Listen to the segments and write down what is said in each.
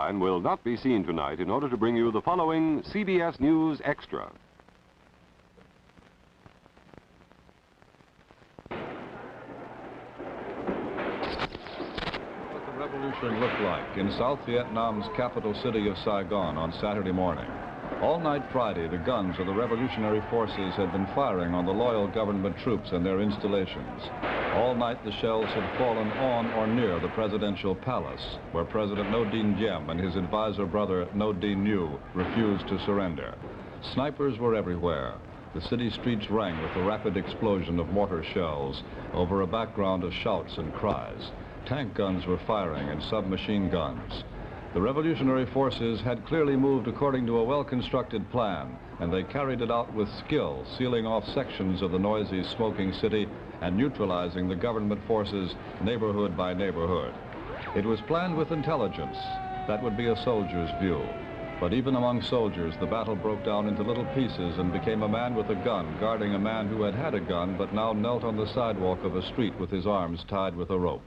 line will not be seen tonight in order to bring you the following CBS News Extra. What the revolution looked like in South Vietnam's capital city of Saigon on Saturday morning. All night Friday, the guns of the revolutionary forces had been firing on the loyal government troops and their installations. All night the shells had fallen on or near the presidential palace, where President Ngo Dinh Diem and his advisor brother Ngô Đình Nhu refused to surrender. Snipers were everywhere. The city streets rang with the rapid explosion of mortar shells over a background of shouts and cries. Tank guns were firing and submachine guns. The revolutionary forces had clearly moved according to a well-constructed plan, and they carried it out with skill, sealing off sections of the noisy, smoking city and neutralizing the government forces neighborhood by neighborhood. It was planned with intelligence. That would be a soldier's view. But even among soldiers, the battle broke down into little pieces and became a man with a gun guarding a man who had had a gun but now knelt on the sidewalk of a street with his arms tied with a rope.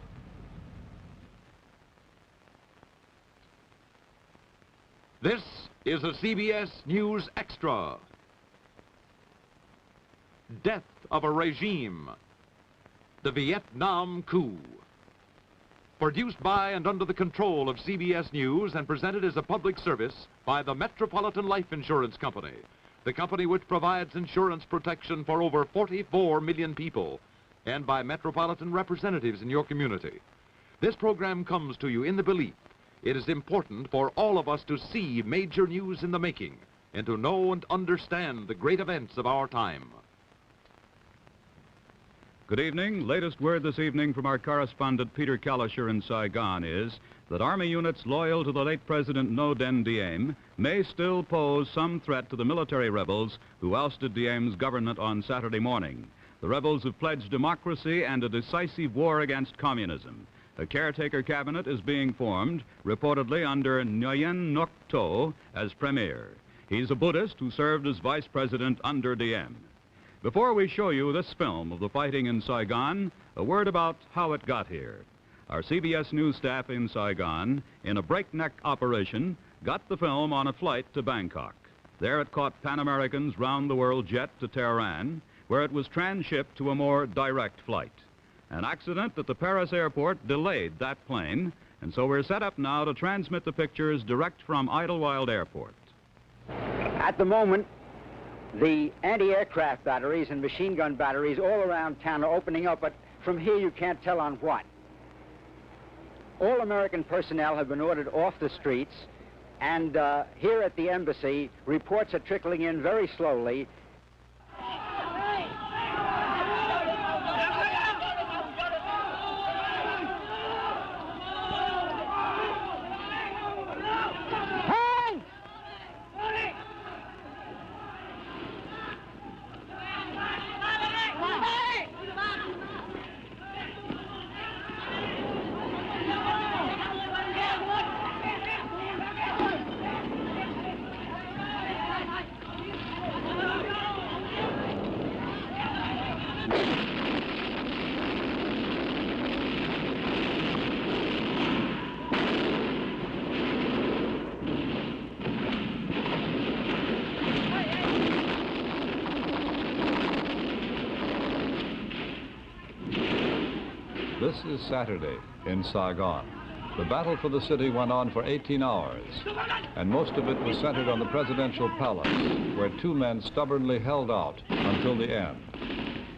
This is a CBS News Extra. Death of a regime. The Vietnam coup. Produced by and under the control of CBS News and presented as a public service by the Metropolitan Life Insurance Company, the company which provides insurance protection for over 44 million people, and by metropolitan representatives in your community. This program comes to you in the belief it is important for all of us to see major news in the making and to know and understand the great events of our time. Good evening. Latest word this evening from our correspondent Peter Kalischer in Saigon is that Army units loyal to the late President Ngo Dinh Diem may still pose some threat to the military rebels who ousted Diem's government on Saturday morning. The rebels have pledged democracy and a decisive war against communism. A caretaker cabinet is being formed, reportedly under Nguyen Ngoc To as premier. He's a Buddhist who served as vice president under Diem. Before we show you this film of the fighting in Saigon, a word about how it got here. Our CBS News staff in Saigon, in a breakneck operation, got the film on a flight to Bangkok. There it caught Pan American's round-the-world jet to Tehran, where it was transshipped to a more direct flight. An accident at the Paris airport delayed that plane, and so we're set up now to transmit the pictures direct from Idlewild Airport. At the moment, the anti-aircraft batteries and machine gun batteries all around town are opening up, but from here you can't tell on what. All American personnel have been ordered off the streets, and here at the embassy, reports are trickling in very slowly. This is Saturday in Saigon. The battle for the city went on for 18 hours, and most of it was centered on the presidential palace, where two men stubbornly held out until the end.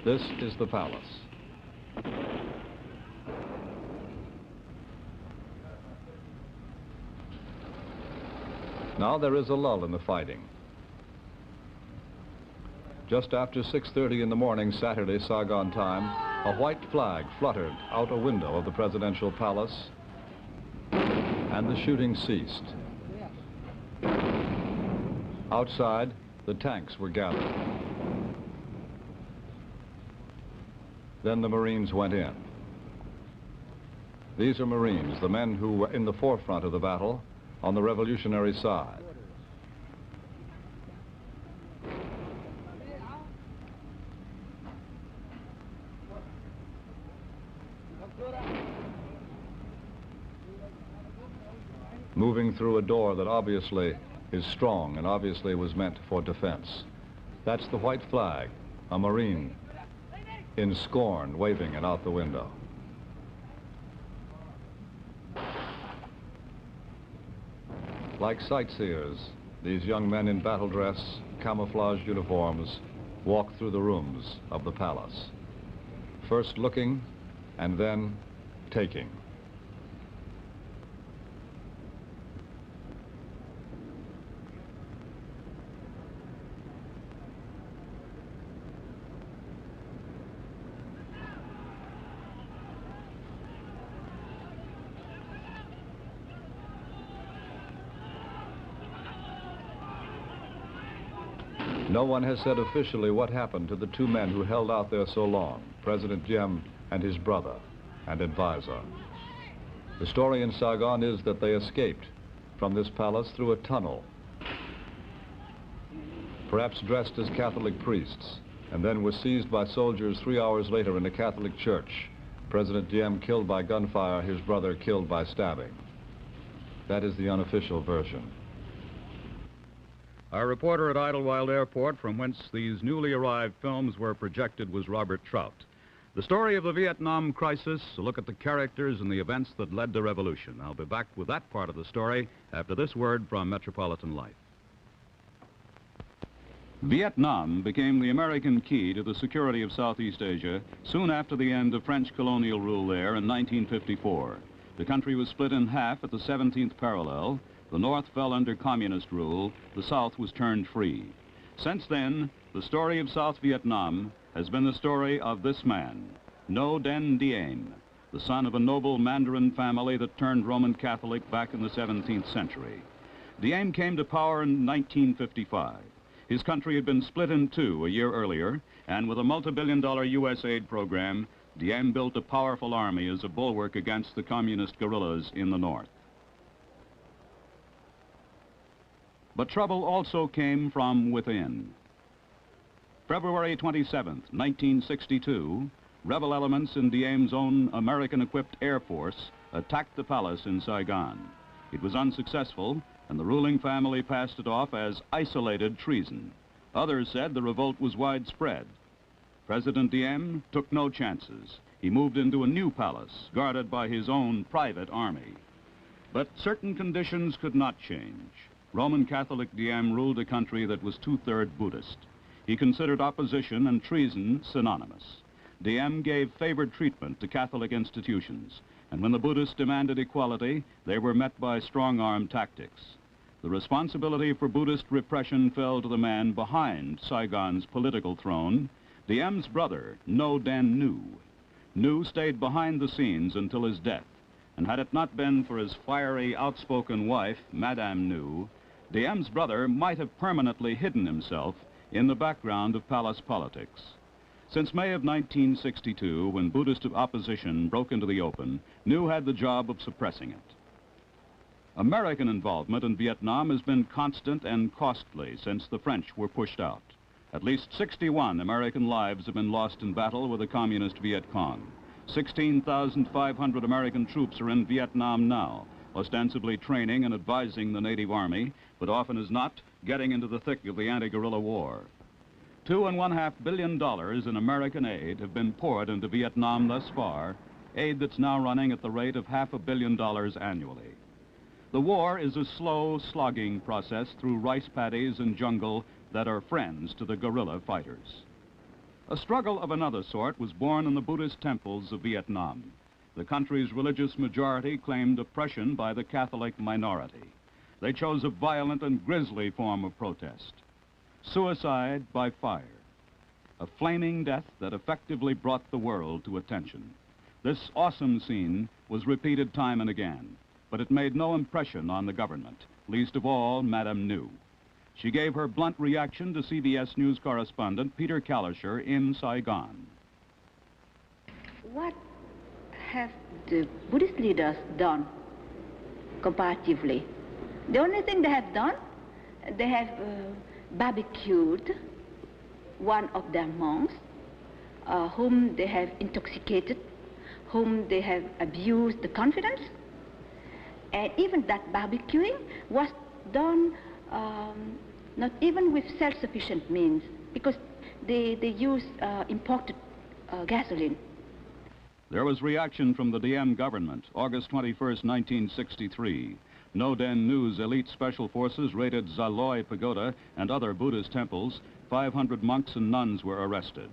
This is the palace. Now there is a lull in the fighting. Just after 6:30 in the morning, Saturday, Saigon time, a white flag fluttered out a window of the presidential palace, and the shooting ceased. Outside, the tanks were gathered. Then the Marines went in. These are Marines, the men who were in the forefront of the battle on the revolutionary side. moving through a door that obviously is strong and obviously was meant for defense. That's the white flag, a Marine in scorn waving it out the window. Like sightseers, these young men in battle dress, camouflage uniforms, walk through the rooms of the palace, first looking and then taking. No one has said officially what happened to the two men who held out there so long, President Diem and his brother and advisor. The story in Saigon is that they escaped from this palace through a tunnel, perhaps dressed as Catholic priests, and then were seized by soldiers 3 hours later in a Catholic church. President Diem killed by gunfire, his brother killed by stabbing. That is the unofficial version. Our reporter at Idlewild Airport, from whence these newly arrived films were projected, was Robert Trout. The story of the Vietnam crisis, a look at the characters and the events that led to revolution. I'll be back with that part of the story after this word from Metropolitan Life. Vietnam became the American key to the security of Southeast Asia soon after the end of French colonial rule there in 1954. The country was split in half at the 17th parallel. The North fell under communist rule. The South was turned free. Since then, the story of South Vietnam has been the story of this man, Ngo Dinh Diem, the son of a noble Mandarin family that turned Roman Catholic back in the 17th century. Diem came to power in 1955. His country had been split in two a year earlier, and with a multi-billion-dollar U.S. aid program, Diem built a powerful army as a bulwark against the communist guerrillas in the north. But trouble also came from within. February 27th, 1962, rebel elements in Diem's own American-equipped Air Force attacked the palace in Saigon. It was unsuccessful, and the ruling family passed it off as isolated treason. Others said the revolt was widespread. President Diem took no chances. He moved into a new palace, guarded by his own private army. But certain conditions could not change. Roman Catholic Diem ruled a country that was two-thirds Buddhist. He considered opposition and treason synonymous. Diem gave favored treatment to Catholic institutions, and when the Buddhists demanded equality, they were met by strong-arm tactics. The responsibility for Buddhist repression fell to the man behind Saigon's political throne, Diem's brother, Ngo Dinh Nhu. Nhu stayed behind the scenes until his death, and had it not been for his fiery, outspoken wife, Madame Nhu, Diem's brother might have permanently hidden himself in the background of palace politics. Since May of 1962, when Buddhist opposition broke into the open, Nhu had the job of suppressing it. American involvement in Vietnam has been constant and costly since the French were pushed out. At least 61 American lives have been lost in battle with the communist Viet Cong. 16,500 American troops are in Vietnam now, ostensibly training and advising the native army, but often as not, getting into the thick of the anti-guerrilla war. $2.5 billion in American aid have been poured into Vietnam thus far, aid that's now running at the rate of $500 million annually. The war is a slow, slogging process through rice paddies and jungle that are friends to the guerrilla fighters. A struggle of another sort was born in the Buddhist temples of Vietnam. The country's religious majority claimed oppression by the Catholic minority. They chose a violent and grisly form of protest: suicide by fire, a flaming death that effectively brought the world to attention. This awesome scene was repeated time and again, but it made no impression on the government, least of all Madame Nhu. She gave her blunt reaction to CBS News correspondent Peter Kalischer in Saigon. What have the Buddhist leaders done comparatively? The only thing they have done, they have barbecued one of their monks, whom they have intoxicated, whom they have abused the confidence, And even that barbecuing was done not even with self-sufficient means, because they used imported gasoline. There was reaction from the Diem government. August 21st, 1963. Ngo Dinh Nhu's elite special forces raided Zaloi Pagoda and other Buddhist temples. 500 monks and nuns were arrested.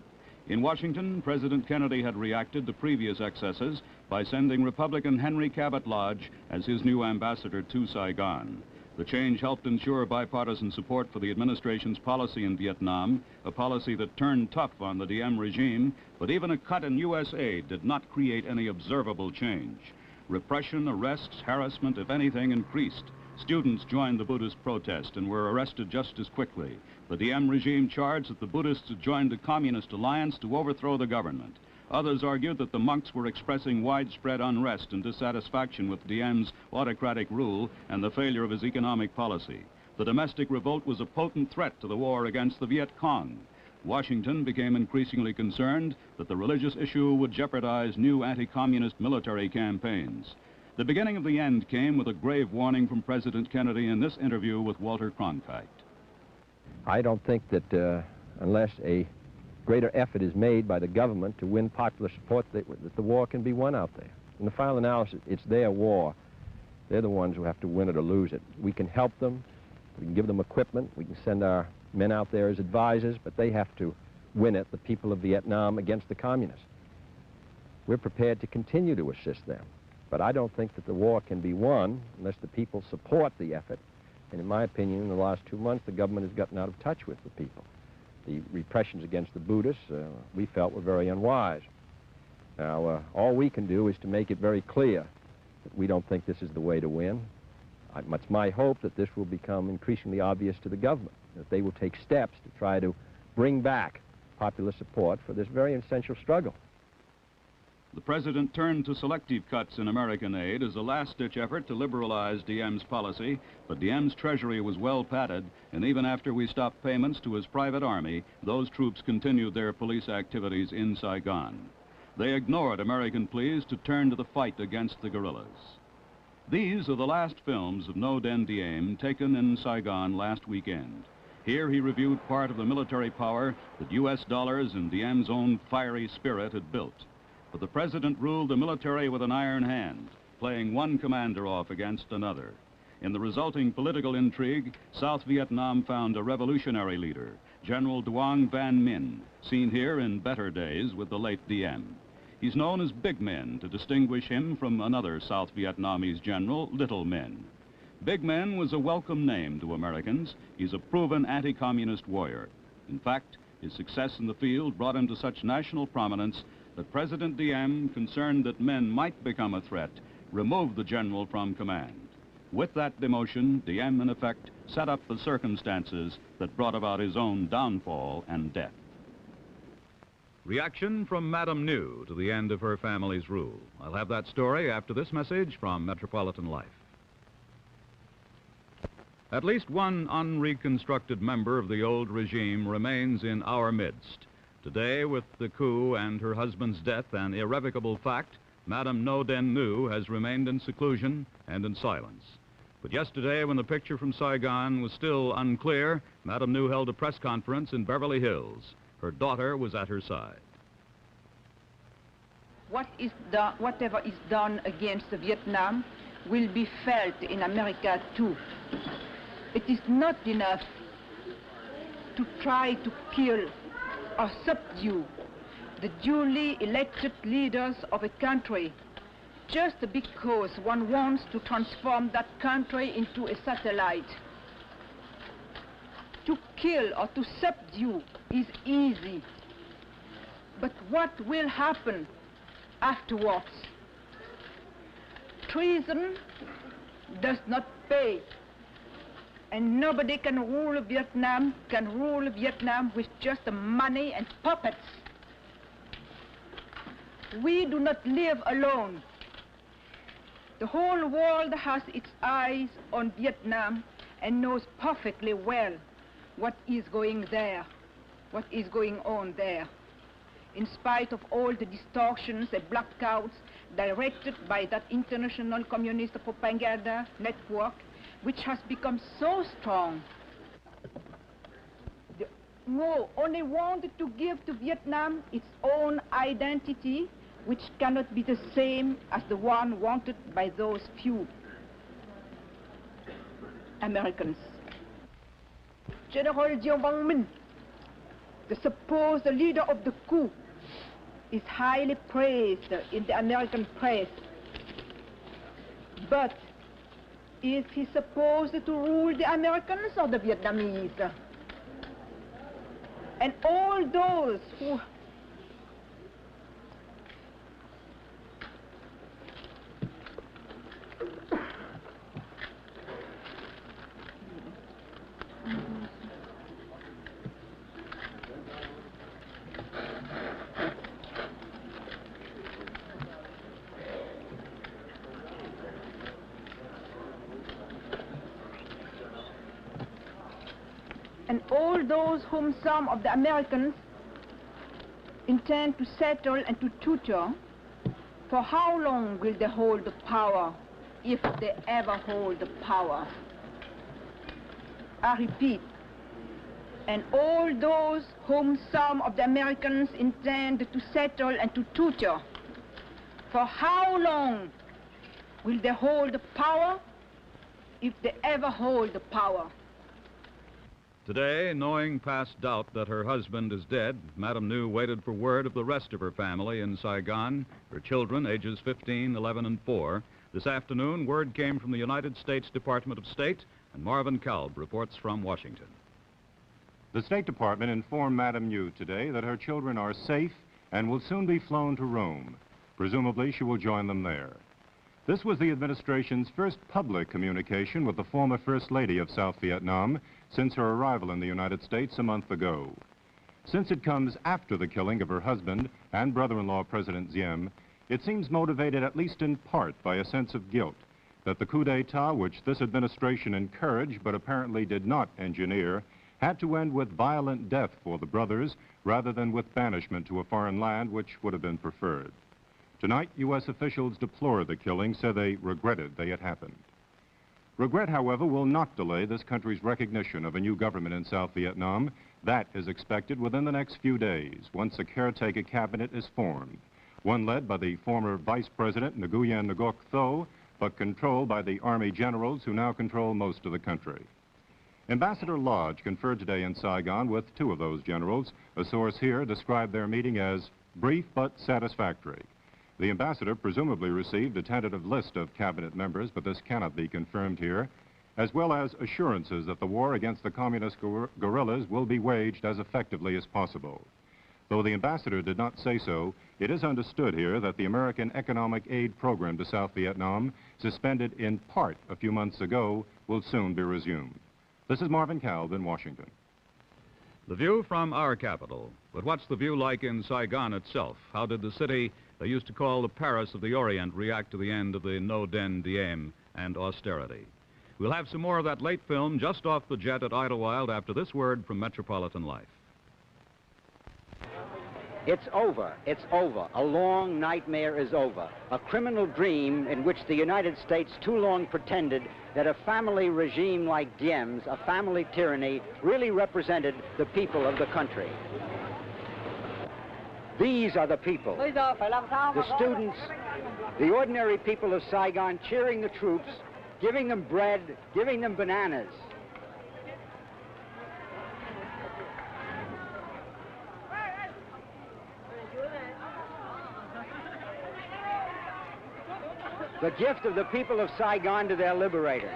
In Washington, President Kennedy had reacted to previous excesses by sending Republican Henry Cabot Lodge as his new ambassador to Saigon. The change helped ensure bipartisan support for the administration's policy in Vietnam, a policy that turned tough on the Diem regime, but even a cut in U.S. aid did not create any observable change. Repression, arrests, harassment, if anything, increased. Students joined the Buddhist protest and were arrested just as quickly. The Diem regime charged that the Buddhists had joined a communist alliance to overthrow the government. Others argued that the monks were expressing widespread unrest and dissatisfaction with Diem's autocratic rule and the failure of his economic policy. The domestic revolt was a potent threat to the war against the Viet Cong. Washington became increasingly concerned that the religious issue would jeopardize new anti-communist military campaigns. The beginning of the end came with a grave warning from President Kennedy in this interview with Walter Cronkite. I don't think that unless a greater effort is made by the government to win popular support, that the war can be won out there. In the final analysis, it's their war. They're the ones who have to win it or lose it. We can help them. We can give them equipment. We can send our men out there as advisors, but they have to win it, the people of Vietnam, against the communists. We're prepared to continue to assist them, but I don't think that the war can be won unless the people support the effort. And in my opinion, in the last 2 months, the government has gotten out of touch with the people. The repressions against the Buddhists, we felt, were very unwise. Now, all we can do is to make it very clear that we don't think this is the way to win. It's my hope that this will become increasingly obvious to the government, that they will take steps to try to bring back popular support for this very essential struggle. The president turned to selective cuts in American aid as a last-ditch effort to liberalize Diem's policy, but Diem's treasury was well padded, and even after we stopped payments to his private army, those troops continued their police activities in Saigon. They ignored American pleas to turn to the fight against the guerrillas. These are the last films of Ngo Dinh Diem taken in Saigon last weekend. Here he reviewed part of the military power that U.S. dollars and Diem's own fiery spirit had built. But the president ruled the military with an iron hand, playing one commander off against another. In the resulting political intrigue, South Vietnam found a revolutionary leader, General Duong Van Minh, seen here in better days with the late Diem. He's known as Big Men to distinguish him from another South Vietnamese general, Little Men. Big Men was a welcome name to Americans. He's a proven anti-communist warrior. In fact, his success in the field brought him to such national prominence that President Diem, concerned that men might become a threat, removed the general from command. With that demotion, Diem, in effect, set up the circumstances that brought about his own downfall and death. Reaction from Madame Nhu to the end of her family's rule. I'll have that story after this message from Metropolitan Life. At least one unreconstructed member of the old regime remains in our midst. Today, with the coup and her husband's death an irrevocable fact, Madame Ngo Dinh Nhu has remained in seclusion and in silence. But yesterday, when the picture from Saigon was still unclear, Madame Nhu held a press conference in Beverly Hills. Her daughter was at her side. Whatever is done against Vietnam will be felt in America too. It is not enough to try to kill or subdue the duly elected leaders of a country just because one wants to transform that country into a satellite. To kill or to subdue is easy, but what will happen afterwards? Treason does not pay, and nobody can rule Vietnam with just money and puppets. We do not live alone. The whole world has its eyes on Vietnam and knows perfectly well what is going on there. In spite of all the distortions and blackouts directed by that international communist propaganda network, which has become so strong. Ngo only wanted to give to Vietnam its own identity, which cannot be the same as the one wanted by those few Americans. General Diem, Minh, the supposed leader of the coup, is highly praised in the American press. But is he supposed to rule the Americans or the Vietnamese? And all those who whom some of the Americans intend to settle and to tutor, for how long will they hold the power, if they ever hold the power? I repeat, and all those whom some of the Americans intend to settle and to tutor, for how long will they hold the power, if they ever hold the power? Today, knowing past doubt that her husband is dead, Madame Nhu waited for word of the rest of her family in Saigon, her children, ages 15, 11, and 4. This afternoon, word came from the United States Department of State, and Marvin Kalb reports from Washington. The State Department informed Madame Nhu today that her children are safe and will soon be flown to Rome. Presumably, she will join them there. This was the administration's first public communication with the former First Lady of South Vietnam since her arrival in the United States a month ago. Since it comes after the killing of her husband and brother-in-law President Diem, it seems motivated at least in part by a sense of guilt that the coup d'etat, which this administration encouraged but apparently did not engineer, had to end with violent death for the brothers rather than with banishment to a foreign land, which would have been preferred. Tonight, U.S. officials deplored the killing, said they regretted they had happened. Regret, however, will not delay this country's recognition of a new government in South Vietnam. That is expected within the next few days, once a caretaker cabinet is formed, one led by the former Vice President Nguyen Ngoc Tho, but controlled by the Army generals who now control most of the country. Ambassador Lodge conferred today in Saigon with two of those generals. A source here described their meeting as brief but satisfactory. The ambassador presumably received a tentative list of cabinet members, but this cannot be confirmed here, as well as assurances that the war against the communist guerrillas will be waged as effectively as possible. Though the ambassador did not say so, it is understood here that the American economic aid program to South Vietnam, suspended in part a few months ago, will soon be resumed. This is Marvin Kalb in Washington. The view from our capital. But what's the view like in Saigon itself? How did the city they used to call the Paris of the Orient react to the end of the Ngo Dinh Diem and austerity? We'll have some more of that late film just off the jet at Idlewild after this word from Metropolitan Life. It's over. It's over. A long nightmare is over. A criminal dream in which the United States too long pretended that a family regime like Diem's, a family tyranny, really represented the people of the country. These are the people. The students, the ordinary people of Saigon cheering the troops, giving them bread, giving them bananas. The gift of the people of Saigon to their liberators.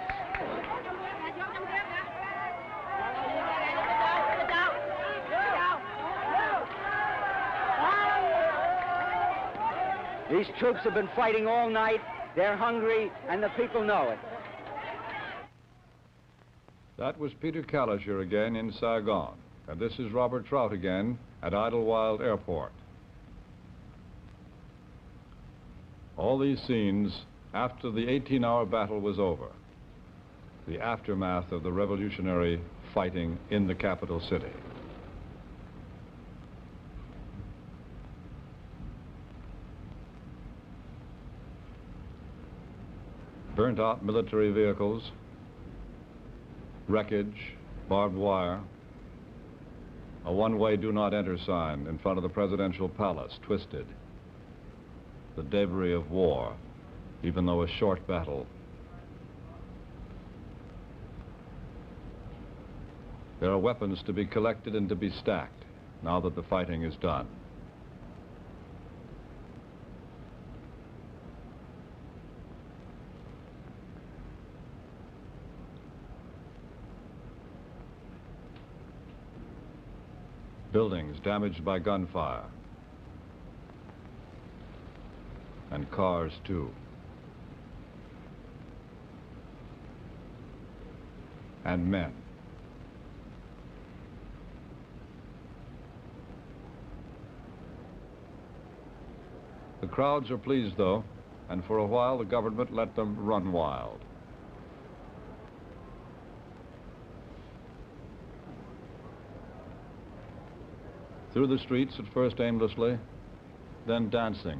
These troops have been fighting all night. They're hungry, and the people know it. That was Peter Kalischer again in Saigon. And this is Robert Trout again at Idlewild Airport. All these scenes after the 18-hour battle was over, the aftermath of the revolutionary fighting in the capital city. burnt-out military vehicles, wreckage, barbed wire, a one-way do-not-enter sign in front of the presidential palace, twisted. The debris of war, even though a short battle. There are weapons to be collected and to be stacked now that the fighting is done. Buildings damaged by gunfire. And cars, too. And men. The crowds are pleased, though, and for a while the government let them run wild. Through the streets, at first aimlessly, then dancing.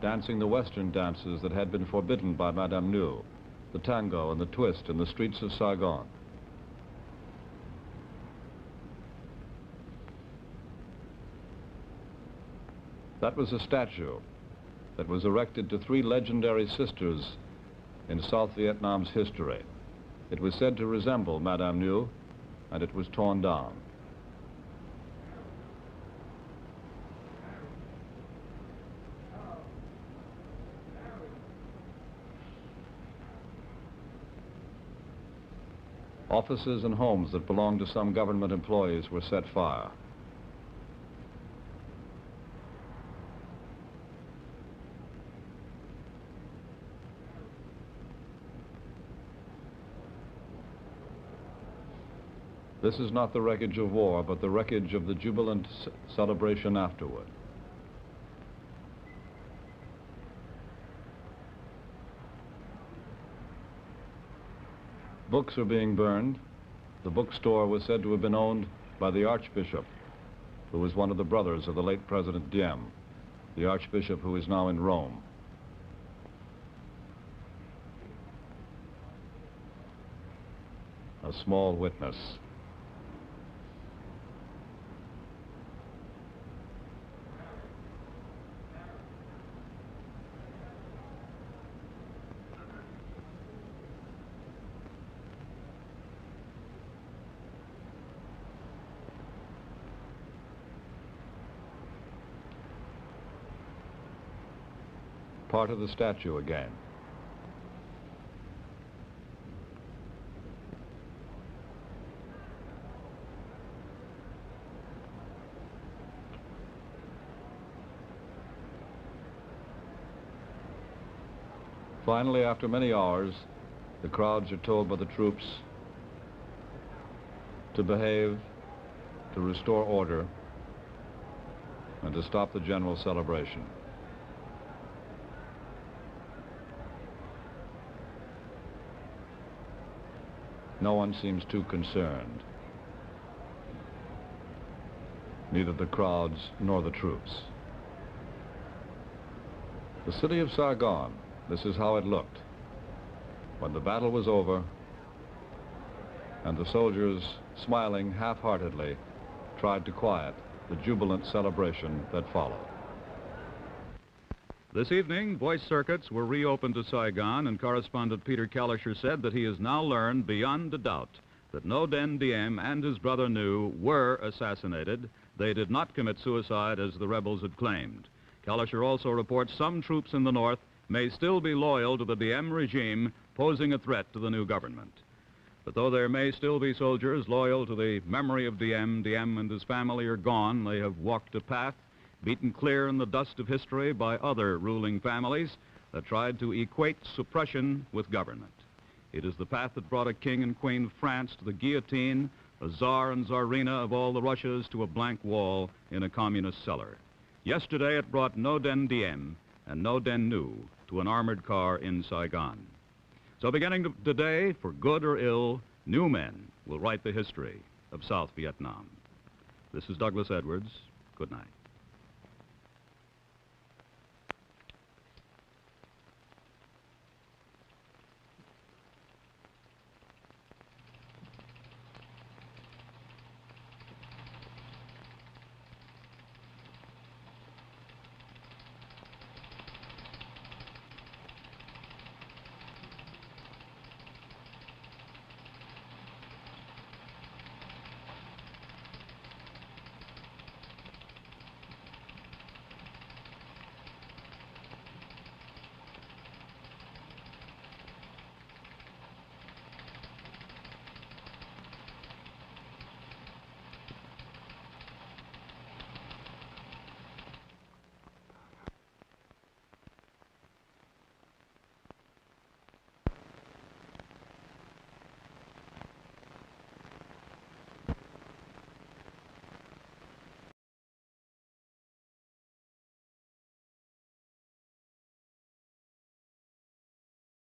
Dancing the Western dances that had been forbidden by Madame Nhu, the tango and the twist in the streets of Saigon. That was a statue that was erected to three legendary sisters in South Vietnam's history. It was said to resemble Madame Nhu, and it was torn down. Offices and homes that belonged to some government employees were set fire. This is not the wreckage of war, but the wreckage of the jubilant celebration afterward. Books are being burned. The bookstore was said to have been owned by the Archbishop, who was one of the brothers of the late President Diem, the Archbishop who is now in Rome. A small witness. Part of the statue again. Finally, after many hours, the crowds are told by the troops to behave, to restore order, and to stop the general celebration. No one seems too concerned. Neither the crowds nor the troops. The city of Saigon, this is how it looked when the battle was over and the soldiers, smiling half-heartedly, tried to quiet the jubilant celebration that followed. This evening, voice circuits were reopened to Saigon, and correspondent Peter Kalischer said that he has now learned beyond a doubt that Ngo Dinh Diem and his brother Nhu were assassinated. They did not commit suicide as the rebels had claimed. Kalischer also reports some troops in the north may still be loyal to the Diem regime, posing a threat to the new government. But though there may still be soldiers loyal to the memory of Diem, Diem and his family are gone. They have walked a path beaten clear in the dust of history by other ruling families that tried to equate suppression with government. It is the path that brought a king and queen of France to the guillotine, a czar and czarina of all the Russias to a blank wall in a communist cellar. Yesterday it brought Ngo Dinh Diem and Ngo Đình Nhu to an armored car in Saigon. So beginning today, for good or ill, new men will write the history of South Vietnam. This is Douglas Edwards. Good night.